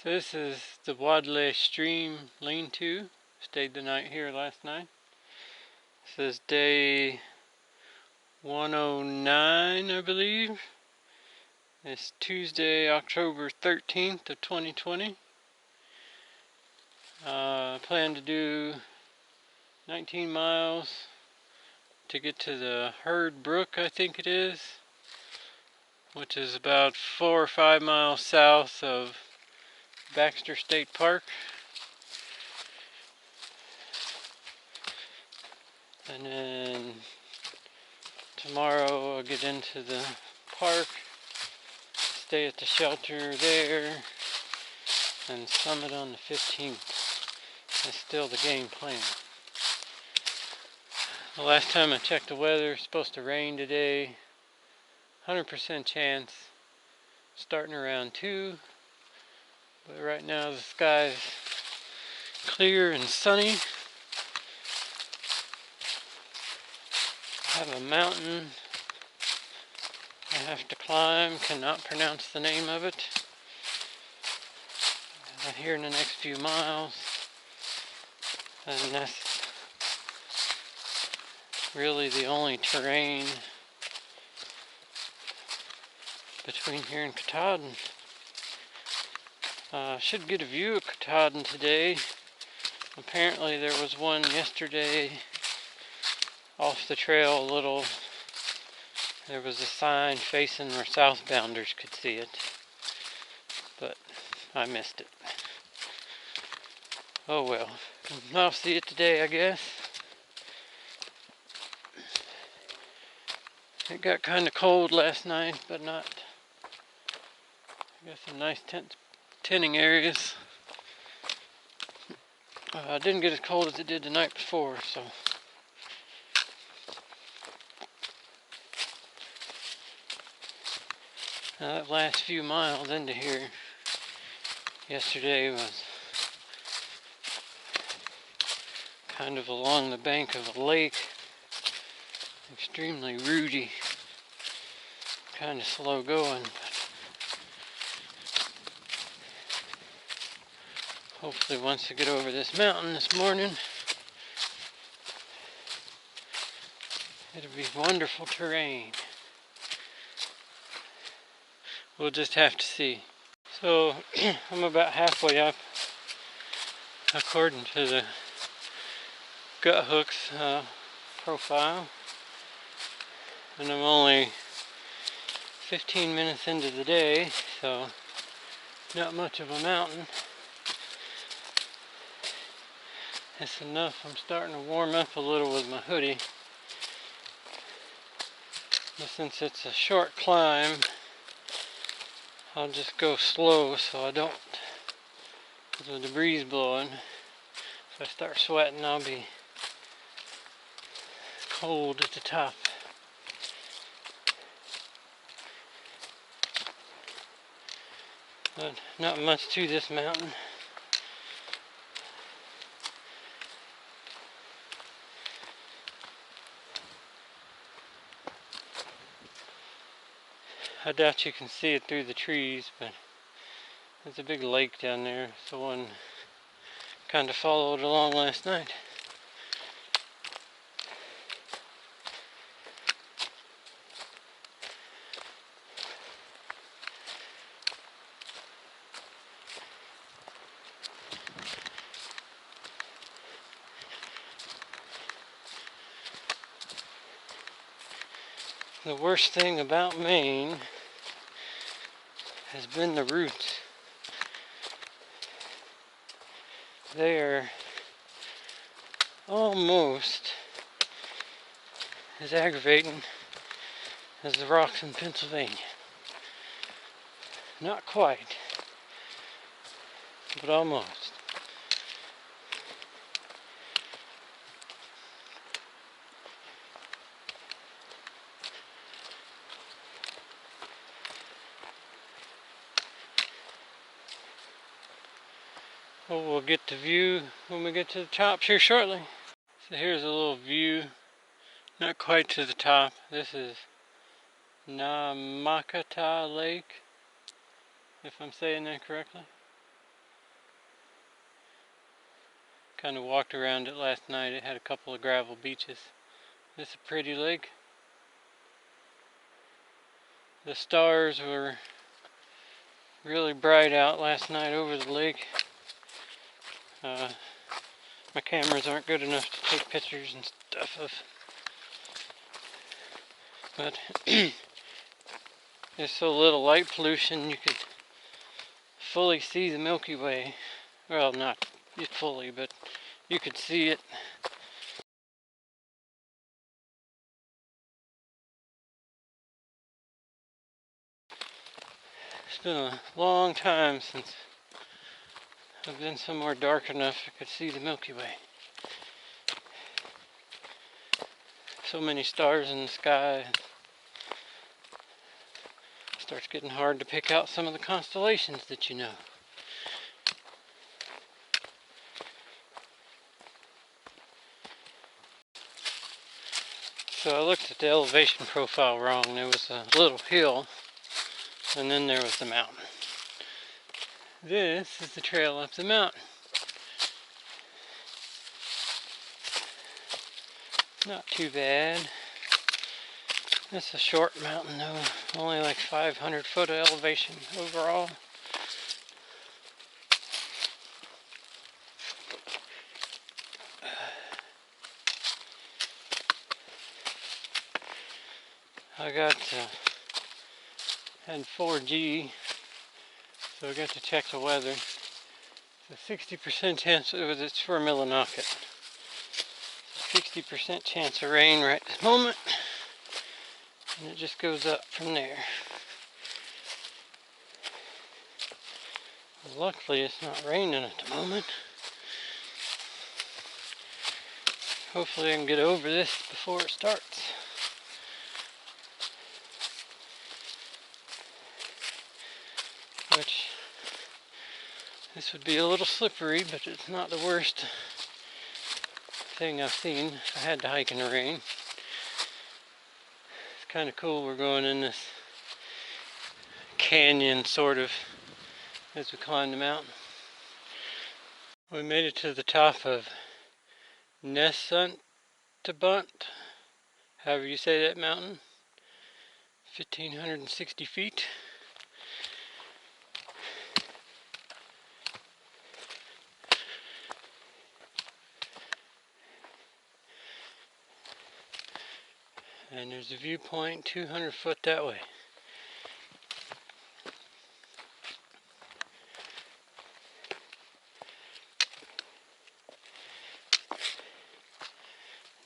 So this is the Wadley Stream lean-to. Stayed the night here last night. This is day 109, I believe. It's Tuesday, October 13th of 2020. I plan to do 19 miles to get to the Herd Brook, I think it is, which is about 4 or 5 miles south of Baxter State Park. And then tomorrow I'll get into the park, stay at the shelter there, and summit on the 15th. That's still the game plan. The last time I checked the weather, it's supposed to rain today. 100% chance, starting around 2. But right now the sky's clear and sunny. I have a mountain I have to climb, cannot pronounce the name of it. Here in the next few miles, and that's really the only terrain between here and Katahdin. Should get a view of Katahdin today. Apparently there was one yesterday off the trail a little. There was a sign facing where southbounders could see it, but I missed it. Oh well, I'll see it today, I guess. It got kind of cold last night, but not. I got some nice tenting areas. Didn't get as cold as it did the night before, so. Now that last few miles into here yesterday was kind of along the bank of a lake, extremely rooty, kind of slow going, but hopefully once I get over this mountain this morning, it'll be wonderful terrain. We'll just have to see. So I'm about halfway up according to the Guthooks profile, and I'm only 15 minutes into the day, so not much of a mountain. It's enough I'm starting to warm up a little with my hoodie, but since it's a short climb, I'll just go slow so I don't, with the breeze blowing, if I start sweating I'll be cold at the top. But not much to this mountain. I doubt you can see it through the trees, but there's a big lake down there. It's the one kind of followed along last night. The worst thing about Maine has been the roots. They are almost as aggravating as the rocks in Pennsylvania. Not quite, but almost. Well, we'll get the view when we get to the top here shortly. So here's a little view, not quite to the top. This is Namakata Lake, if I'm saying that correctly. Kind of walked around it last night. It had a couple of gravel beaches. This is a pretty lake. The stars were really bright out last night over the lake. My cameras aren't good enough to take pictures and stuff of, but there's so little light pollution you could fully see the Milky Way. Well, not fully, but you could see it. It's been a long time since I've been somewhere dark enough I could see the Milky Way. So many stars in the sky. It starts getting hard to pick out some of the constellations that you know. So I looked at the elevation profile wrong. There was a little hill, and then there was the mountain. This is the trail up the mountain. Not too bad. It's a short mountain though, only like 500 foot of elevation overall. I had 4G, so I got to check the weather. It's a 60% chance, it's for Millinocket. 60% chance of rain right this moment, and it just goes up from there. Luckily it's not raining at the moment. Hopefully I can get over this before it starts. Which, this would be a little slippery, but it's not the worst thing I've seen. I had to hike in the rain. It's kind of cool. We're going in this canyon sort of as we climb the mountain. We made it to the top of Nessuntebut, however you say that mountain. 1,560 feet. And there's a viewpoint 200 foot that way.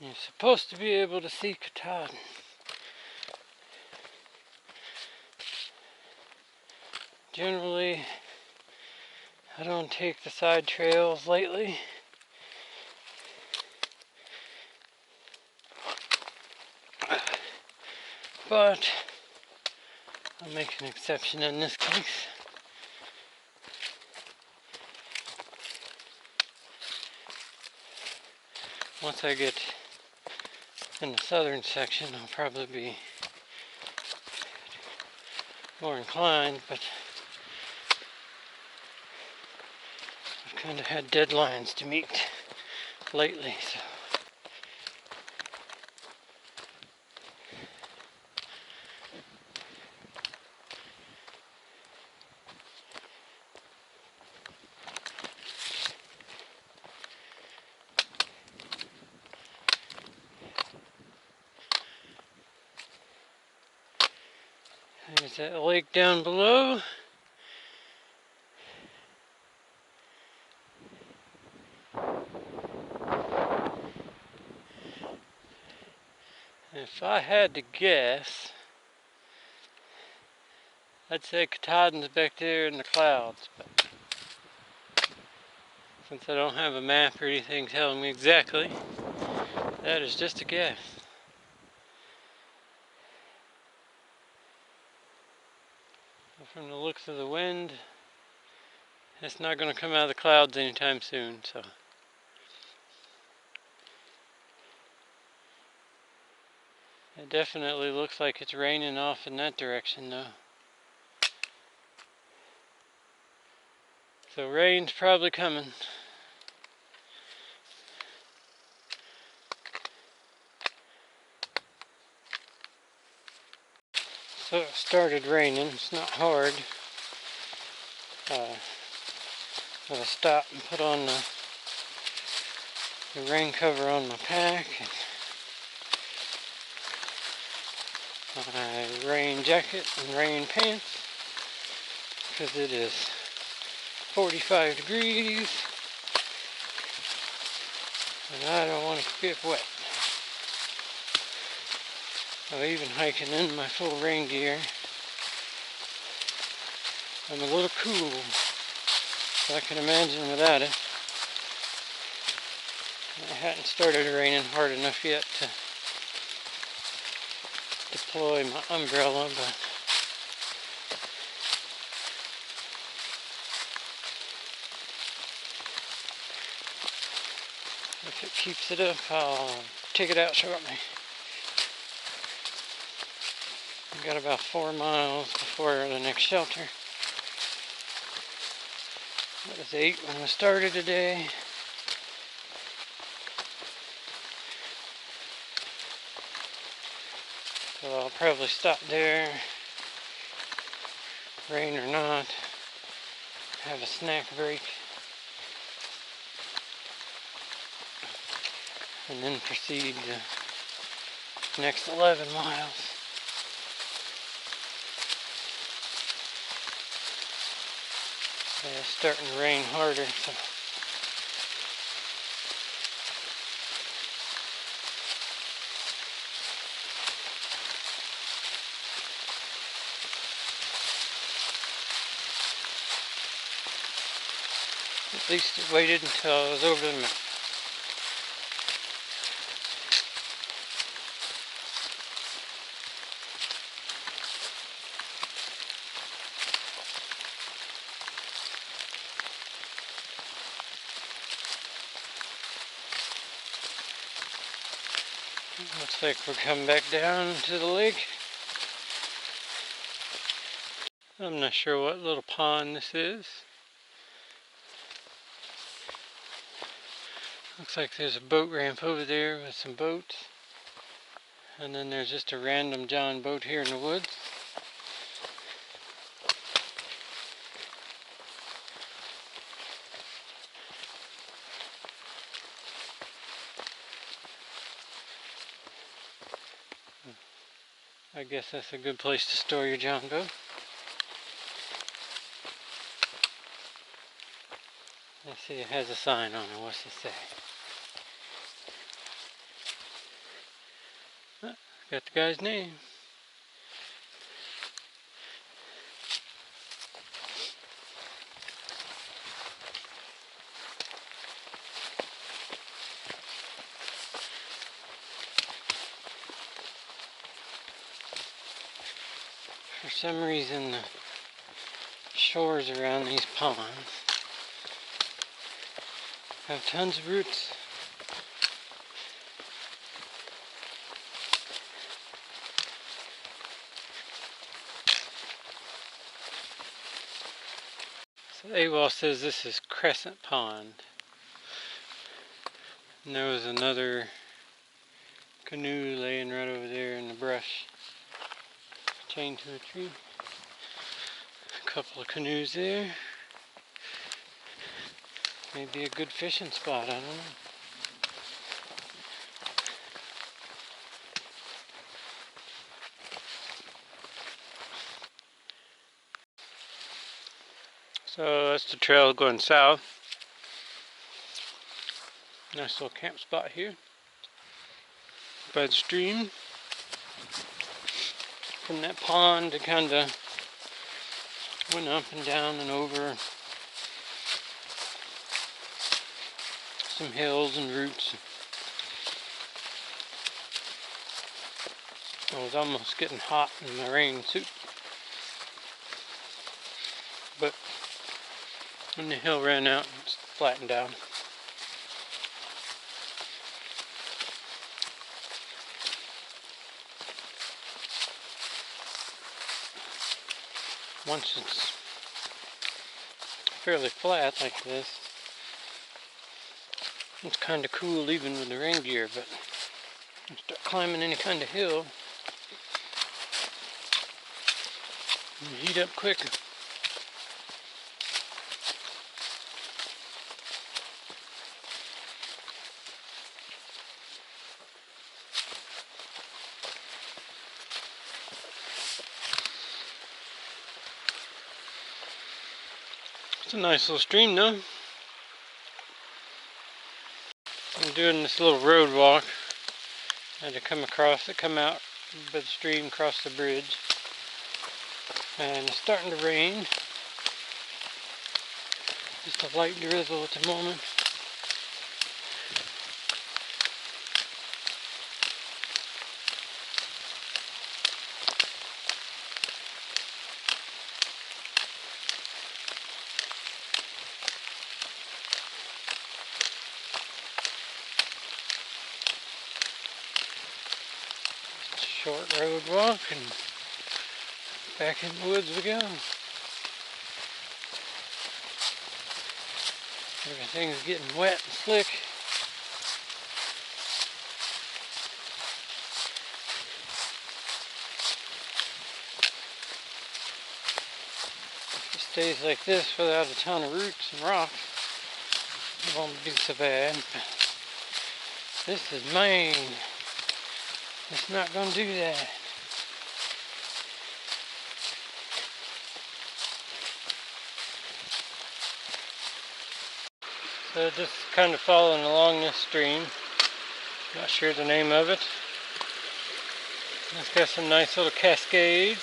You're supposed to be able to see Katahdin. Generally, I don't take the side trails lately. But I'll make an exception in this case. Once I get in the southern section, I'll probably be more inclined, but I've kind of had deadlines to meet lately, so. There's that lake down below. If I had to guess, I'd say Katahdin's back there in the clouds, but since I don't have a map or anything telling me exactly, that is just a guess. From the looks of the wind, it's not going to come out of the clouds anytime soon, so. It definitely looks like it's raining off in that direction though. So rain's probably coming. So it started raining. It's not hard. I stopped and put on the rain cover on my pack and my rain jacket and rain pants because it is 45 degrees and I don't want to get wet. I'm even hiking in my full rain gear. I'm a little cool, so I can imagine without it. It hadn't started raining hard enough yet to deploy my umbrella, but if it keeps it up, I'll take it out shortly. I've got about 4 miles before the next shelter. It was 8 when we started today. So I'll probably stop there, rain or not, have a snack break, and then proceed the next 11 miles. It's starting to rain harder, so at least it waited until I was over the mountain. Looks like we're coming back down to the lake. I'm not sure what little pond this is. Looks like there's a boat ramp over there with some boats. And then there's just a random John boat here in the woods. I guess that's a good place to store your John boat. Let's see, it has a sign on it. What's it say? Oh, got the guy's name. For some reason, the shores around these ponds have tons of roots. So AWOL says this is Crescent Pond. And there was another canoe laying right over there in the brush, chained to a tree. A couple of canoes there. Maybe a good fishing spot, I don't know. So that's the trail going south. Nice little camp spot here by the stream. From that pond it kind of went up and down and over some hills and roots. I was almost getting hot in my rain suit, but when the hill ran out, it flattened out. Once it's fairly flat like this, it's kind of cool even with the rain gear, but you start climbing any kind of hill, and heat up quick. It's a nice little stream though. I'm doing this little road walk. I had to come across it, come out by the stream, cross the bridge. And it's starting to rain. Just a light drizzle at the moment. Short road walk and back in the woods we go. Everything's getting wet and slick. If it stays like this without a ton of roots and rocks, it won't be so bad. This is Maine. It's not going to do that. So just kind of following along this stream. Not sure the name of it. It's got some nice little cascades.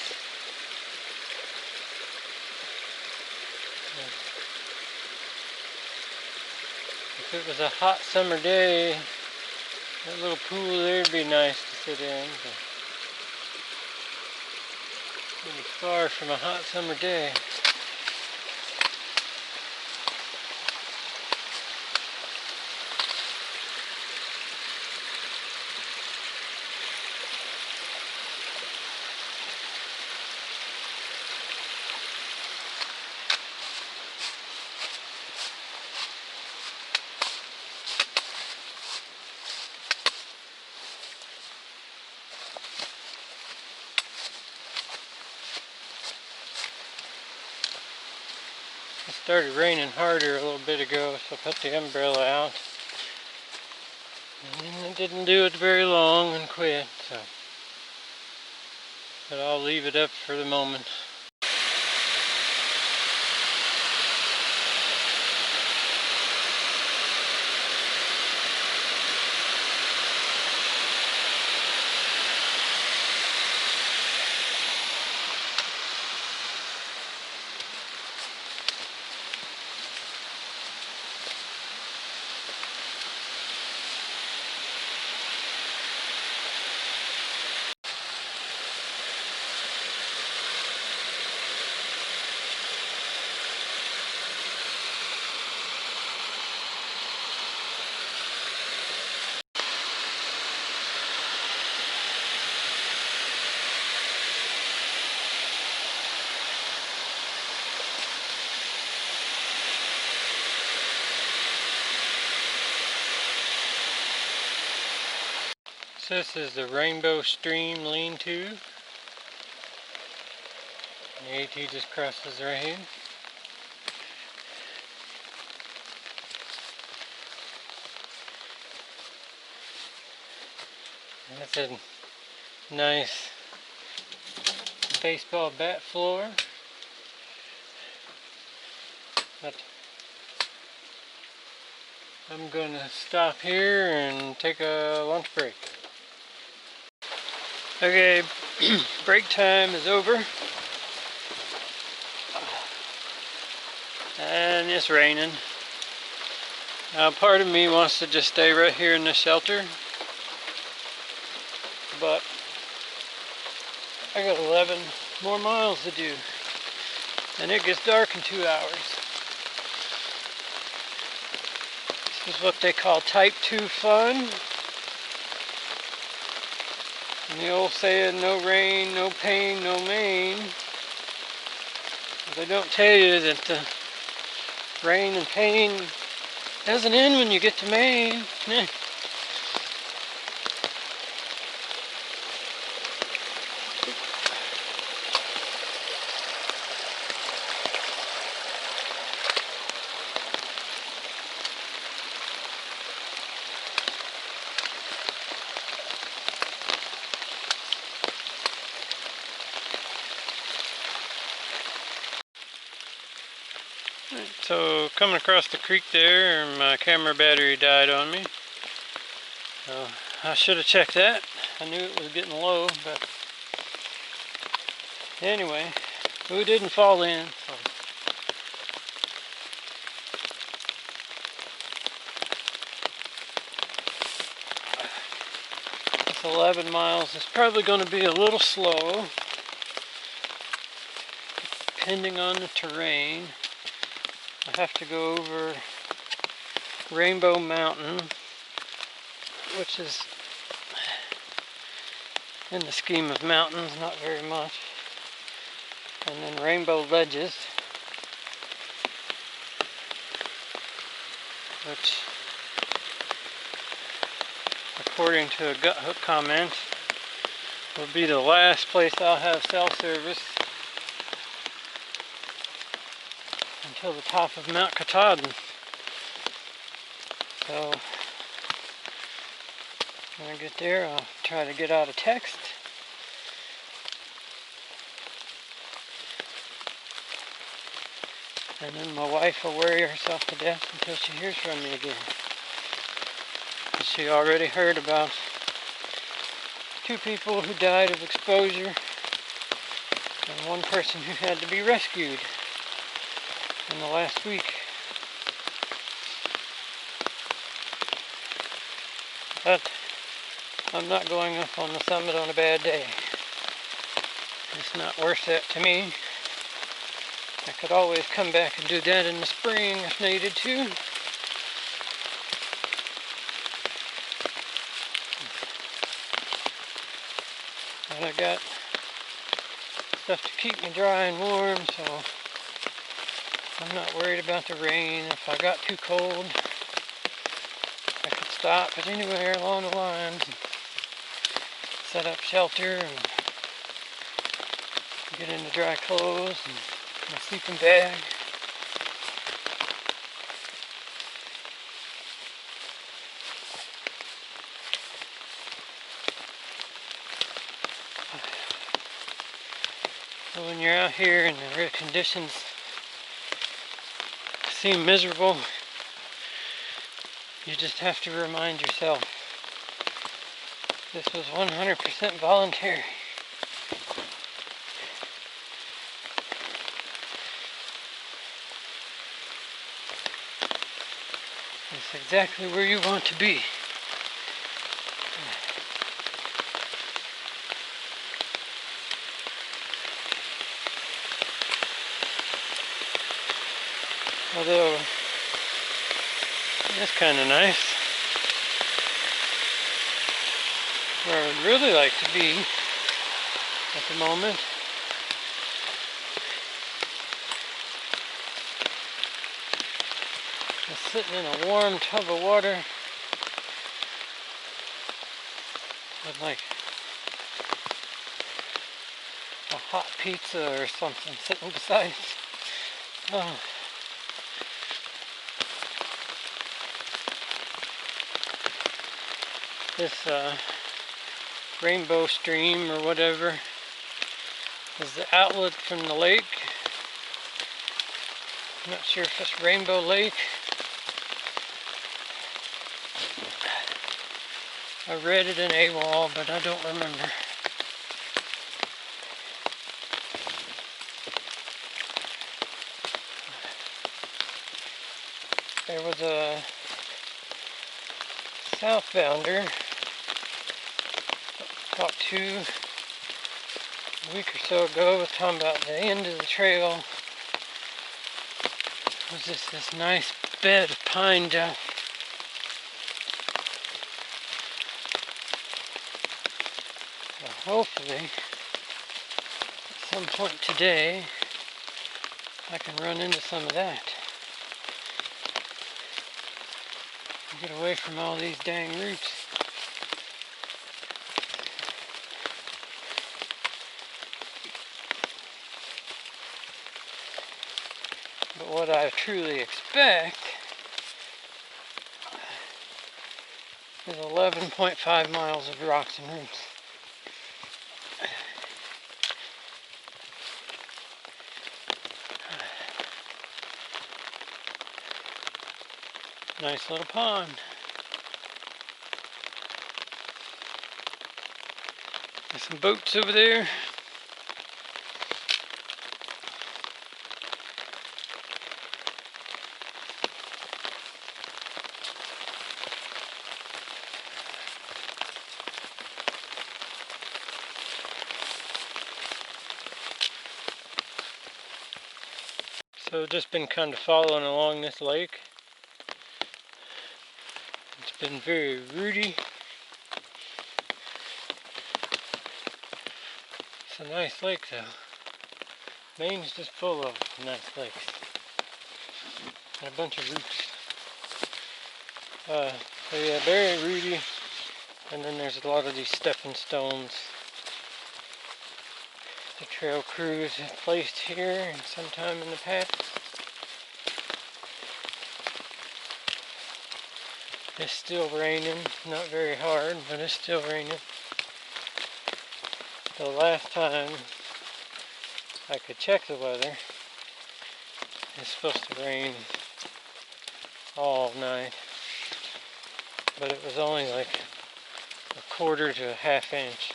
If it was a hot summer day, that little pool there would be nice to sit in. But it's far from a hot summer day. It started raining harder a little bit ago, so I put the umbrella out. And it didn't do it very long and quit, so. But I'll leave it up for the moment. So this is the Rainbow Stream lean-to. The AT just crosses right here. And that's a nice baseball bat floor. But I'm gonna stop here and take a lunch break. Okay, break time is over. And it's raining. Part of me wants to just stay right here in the shelter. But I got 11 more miles to do. And it gets dark in 2 hours. This is what they call type 2 fun. And the old saying, no rain, no pain, no Maine. They don't tell you that the rain and pain doesn't end when you get to Maine. So coming across the creek there, my camera battery died on me. So I should have checked that. I knew it was getting low, but anyway, we didn't fall in. So. This 11 miles is probably going to be a little slow, depending on the terrain. I have to go over Rainbow Mountain, which is, in the scheme of mountains, not very much. And then Rainbow Ledges, which, according to a gut hook comment, will be the last place I'll have cell service until the top of Mount Katahdin. So when I get there, I'll try to get out a text. And then my wife will worry herself to death until she hears from me again. She already heard about 2 people who died of exposure and 1 person who had to be rescued in the last week. But I'm not going up on the summit on a bad day. It's not worth that to me. I could always come back and do that in the spring if needed to. But I got stuff to keep me dry and warm, so I'm not worried about the rain. If I got too cold, I could stop at anywhere along the lines and set up shelter and get into dry clothes and my sleeping bag. So when you're out here and the conditions seem miserable, you just have to remind yourself this was 100% voluntary. It's exactly where you want to be. Although, that's kind of nice. Where I would really like to be at the moment is sitting in a warm tub of water with like a hot pizza or something sitting beside it. Oh. This rainbow stream or whatever is the outlet from the lake. I'm not sure if it's Rainbow Lake. I read it in AWOL, but I don't remember. There was a southbounder talked to a week or so ago, was talking about the end of the trail was just this nice bed of pine duff. So hopefully at some point today I can run into some of that. Get away from all these dang roots. But what I truly expect is 11.5 miles of rocks and roots. Nice little pond. There's some boats over there. So just been kind of following along this lake. It's been very rooty. It's a nice lake though. Maine's just full of nice lakes. And a bunch of roots. So yeah, very rooty. And then there's a lot of these stepping stones the trail crews have placed here sometime in the past. It's still raining, not very hard, but it's still raining. The last time I could check the weather, it's supposed to rain all night, but it was only like a quarter to a half inch.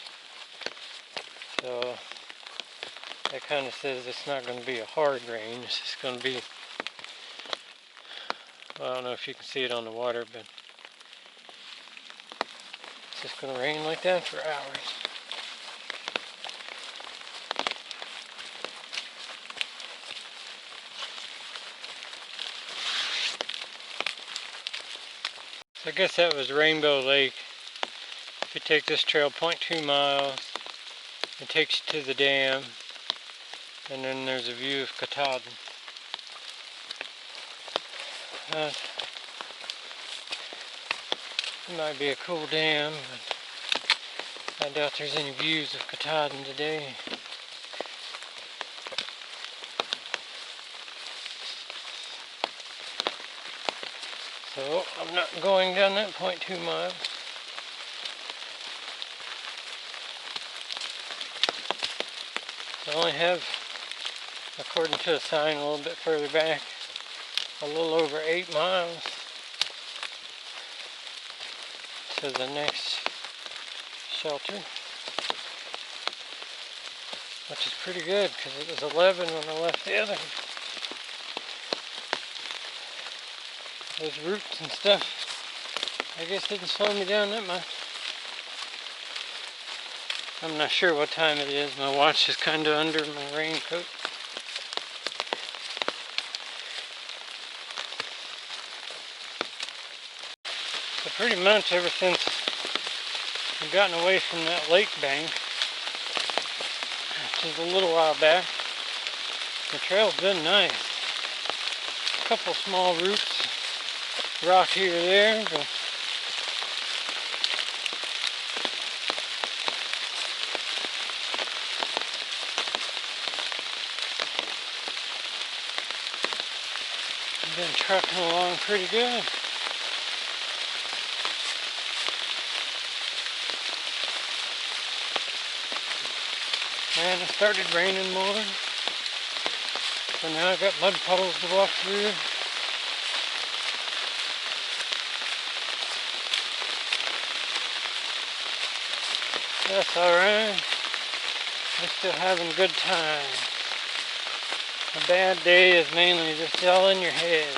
So that kind of says it's not going to be a hard rain. It's just going to be, well, I don't know if you can see it on the water, but it's just going to rain like that for hours. So I guess that was Rainbow Lake. If you take this trail 0.2 miles, it takes you to the dam, and then there's a view of Katahdin. It might be a cool dam, but I doubt there's any views of Katahdin today. So I'm not going down that 0.2 miles. I only have, according to a sign a little bit further back, a little over 8 miles to the next shelter, which is pretty good because it was 11 when I left the other. Those roots and stuff, I guess didn't slow me down that much. I'm not sure what time it is. My watch is kind of under my raincoat. So pretty much ever since I've gotten away from that lake bank, which is a little while back, the trail's been nice. A couple small roots, rock here or there, but I've been trucking along pretty good. And it started raining more, so now I've got mud puddles to walk through. That's alright. We're still having a good time. A bad day is mainly just all in your head.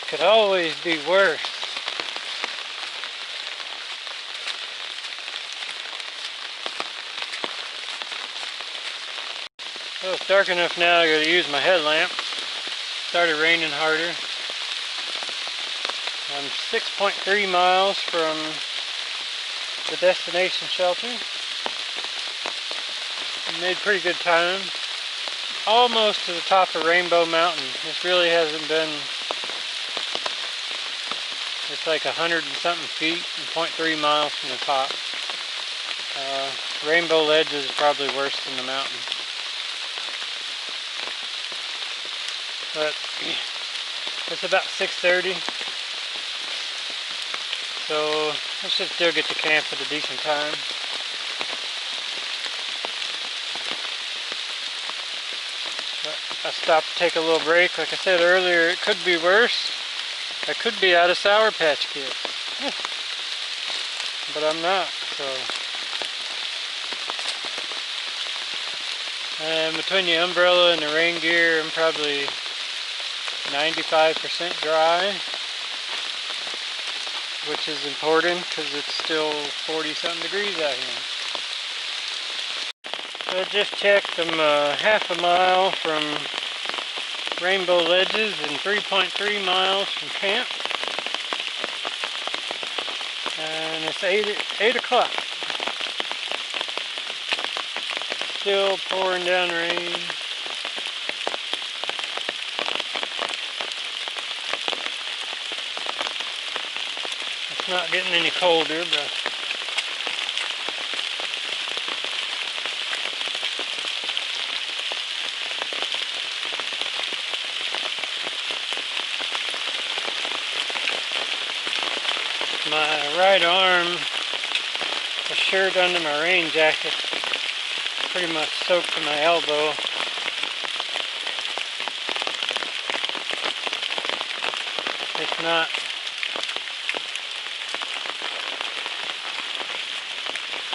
Could always be worse. Well, it's dark enough now, I gotta use my headlamp. Started raining harder. I'm 6.3 miles from the destination shelter. Made pretty good time. Almost to the top of Rainbow Mountain. This really hasn't been, it's like 100 and something feet and 0.3 miles from the top. Rainbow Ledge is probably worse than the mountain. But it's about 6:30, so I should still get to camp at a decent time. I stopped to take a little break. Like I said earlier, it could be worse. I could be out of Sour Patch Kids. But I'm not, so. And between the umbrella and the rain gear, I'm probably 95% dry, which is important because it's still 40-something degrees out here. So I just checked. I'm half a mile from Rainbow Ledges and 3.3 miles from camp. And it's 8 o'clock. Still pouring down rain. It's not getting any colder, but my right arm, the shirt under my rain jacket, pretty much soaked to my elbow. It's not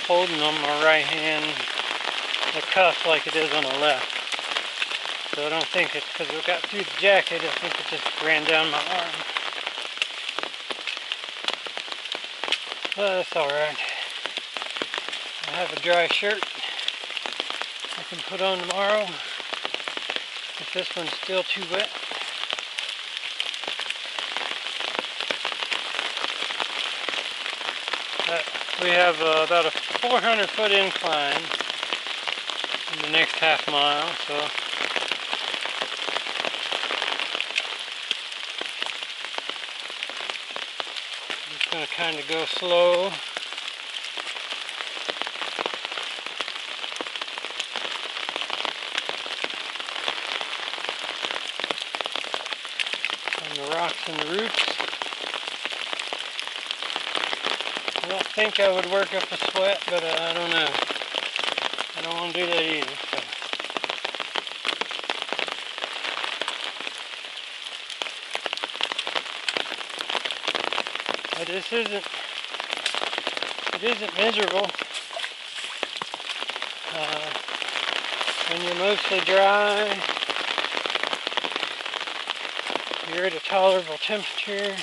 holding on my right hand the cuff like it is on the left. So I don't think it's because it got through the jacket, I think it just ran down my arm. But that's alright. I have a dry shirt I can put on tomorrow if this one's still too wet. We have about a 400-foot incline in the next half mile, so I'm just going to kind of go slow. On the rocks and the roots. I don't think I would work up a sweat, but I don't know. I don't want to do that either. So. But this isn't miserable. When you're mostly dry, you're at a tolerable temperature.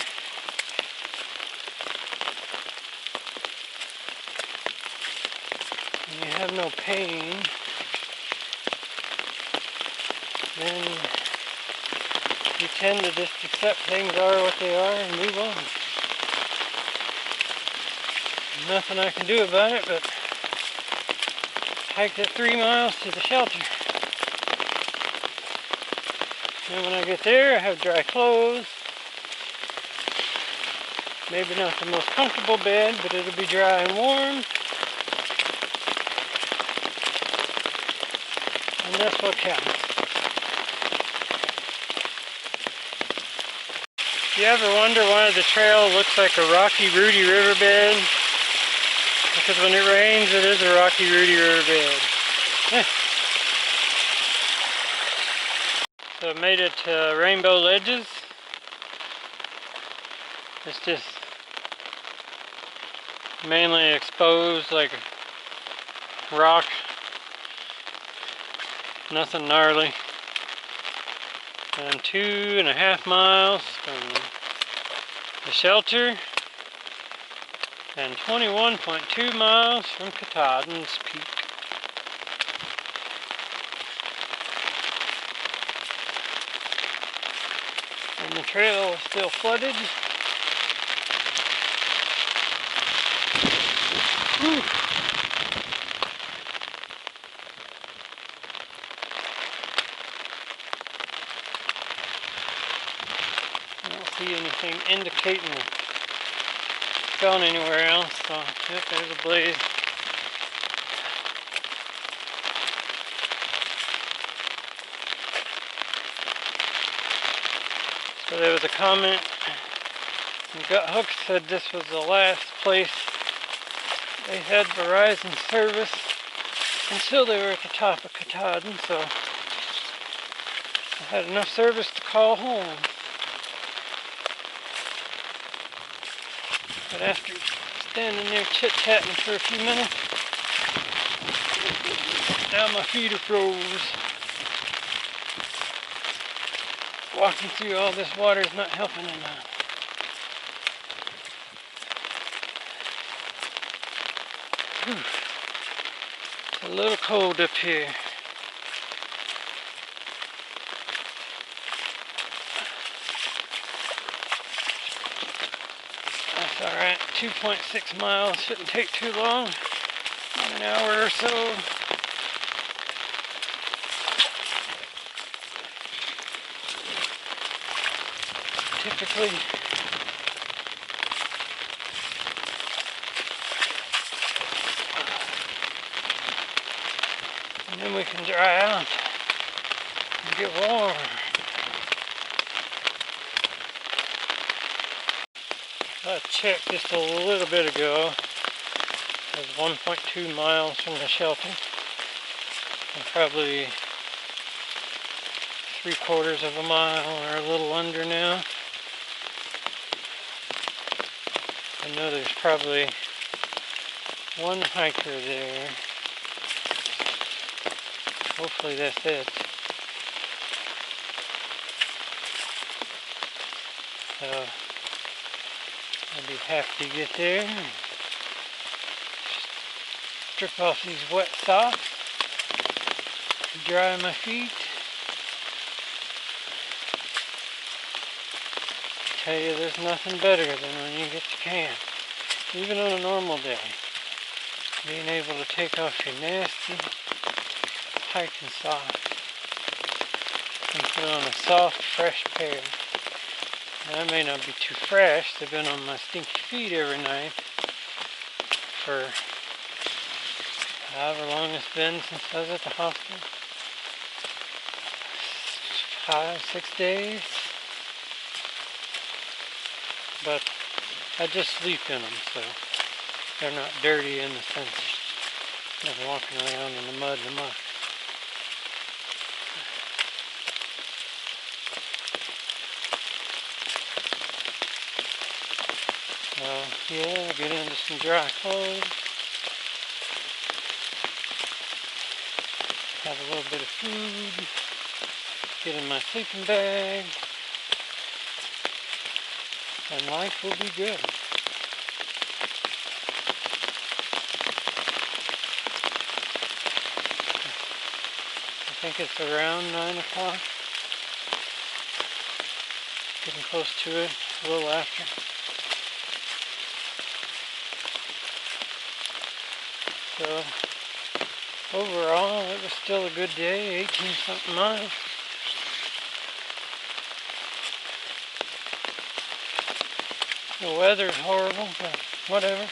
And you have no pain, then you tend to just accept things are what they are and move on. Nothing I can do about it but hike that 3 miles to the shelter. And when I get there, I have dry clothes. Maybe not the most comfortable bed, but it'll be dry and warm. And that's what counts. Do you ever wonder why the trail looks like a rocky, rooty riverbed? Because when it rains, it is a rocky, rooty riverbed. So I made it to Rainbow Ledges. It's just mainly exposed, like rock. Nothing gnarly. I'm 2.5 miles from the shelter and 21.2 miles from Katahdin's peak. And the trail is still flooded. Whew. I don't see anything indicating it's gone anywhere else, so yep, there's a blaze. So there was a comment, Gut Hook said this was the last place they had Verizon service until they were at the top of Katahdin, so I had enough service to call home. But after standing there chit-chatting for a few minutes, now my feet are froze. Walking through all this water is not helping enough. It's a little cold up here. That's alright. 2.6 miles. Shouldn't take too long. An hour or so. Typically. And then we can dry out and get warm. I checked just a little bit ago. It was 1.2 miles from the shelter. I'm probably 3/4 of a mile or a little under now. I know there's probably one hiker there. Hopefully that's it. So I'd be happy to get there. Strip off these wet socks, dry my feet. I tell you, there's nothing better than when you get to camp, even on a normal day, being able to take off your nasty hiking socks and put on a soft, fresh pair. Now, they may not be too fresh. They've been on my stinky feet every night for however long it's been since I was at the hospital. 5, 6 days. But I just sleep in them, so they're not dirty in the sense of walking around in the mud and the muck. So yeah, get into some dry clothes. Have a little bit of food. Get in my sleeping bag. And life will be good. I think it's around 9 o'clock. Getting close to it, a little after. So, overall, it was still a good day, 18-something miles. The weather's horrible, but whatever.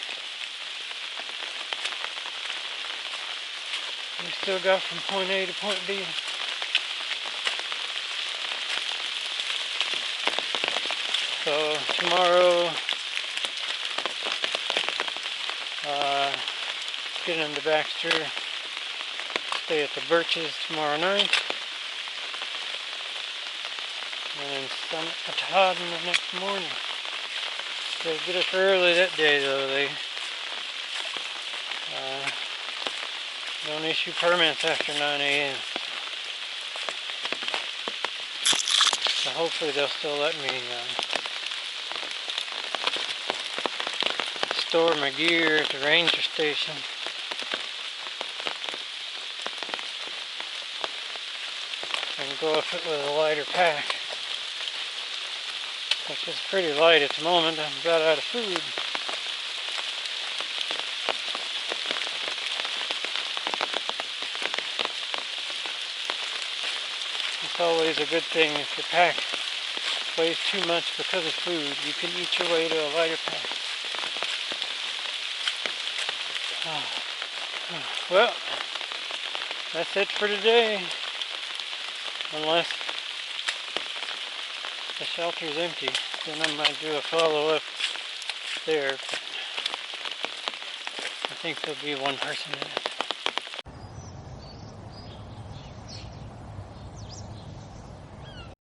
We still got from point A to point B. So tomorrow, get into Baxter, stay at the Birches tomorrow night, and then summit Katahdin the next morning. They get up early that day though. They don't issue permits after 9 a.m. So hopefully they'll still let me store my gear at the ranger station. And go up it with a lighter pack, which is pretty light at the moment. I'm about out of food. It's always a good thing if your pack weighs too much because of food. You can eat your way to a lighter pack. Well, that's it for today. Unless the shelter's empty, then I might do a follow-up there. I think there'll be one person in it.